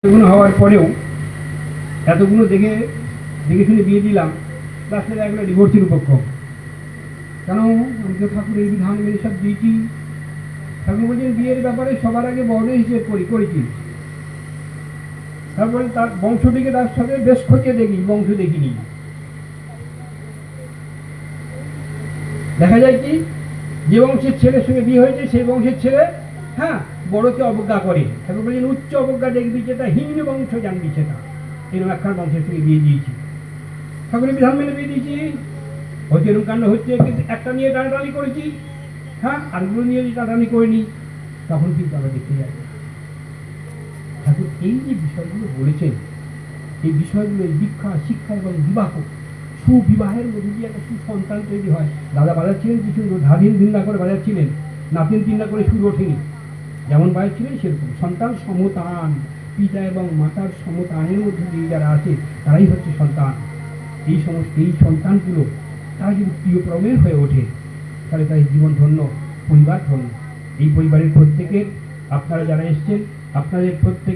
এগুলো হওয়ার পরেও এতগুলো দেখে দেখে শুনে বিয়ে দিলাম, লাস্টে একগুলো ডিভোর্সের পক্ষ। কেন? আমি তো ঠাকুর এই বিধান মেনে সব দিয়েছি। ঠাকুর বলছেন বিয়ের ব্যাপারে সবার আগে বর্ণ হিসেবে করেছি, তারপরে তার বংশটিকে তার সাথে বেশ খতিয়ে দেখি, বংশ দেখিনি। দেখা যায় কি, যে বংশের ছেলের সঙ্গে বিয়ে হয়েছে সেই বংশের ছেলে হ্যাঁ বড়কে অবজ্ঞা করে। ঠাকুর বলছেন উচ্চ অবজ্ঞা দেখবি যেটা, হীন বংশ জানবি সেটা। এরকম একখান বংশের সঙ্গে বিয়ে দিয়েছি, ঠাকুরের বিধান মেনে বিয়ে দিয়েছি। হচ্ছে এরকম কাণ্ড হচ্ছে, কিন্তু একটা নিয়ে টানাটানি করেছি, হ্যাঁ আরগুলো নিয়ে টানাটানি করিনি, তখন কিন্তু আমরা দেখতে যাই। ঠাকুর এই যে বিষয়গুলো বলেছেন, এই বিষয়গুলো দীক্ষা, শিক্ষা এবং বিবাহ, সুবিবাহের মধ্যে দিয়ে একটা সুসন্তান তৈরি হয়। দাদা বাজাচ্ছিলেন কিছু ধাদিন দিন্দা করে বাজাচ্ছিলেন, নাতিন চিন্তা করে সুর ওঠেনি, যেমন বাজাচ্ছিলেন সেরকম। সন্তান সমতান, পিতা এবং মাতার সমতানের মধ্যে দিয়ে যারা আছে তারাই হচ্ছে সন্তান। এই সমস্ত এই সন্তানগুলো তারা যদি প্রিয়প্রমের হয়ে ওঠে তাহলে তাদের জীবন ধন্য, পরিবার ধন্য। এই পরিবারের প্রত্যেকের, আপনারা যারা এসছেন আপনাদের প্রত্যেক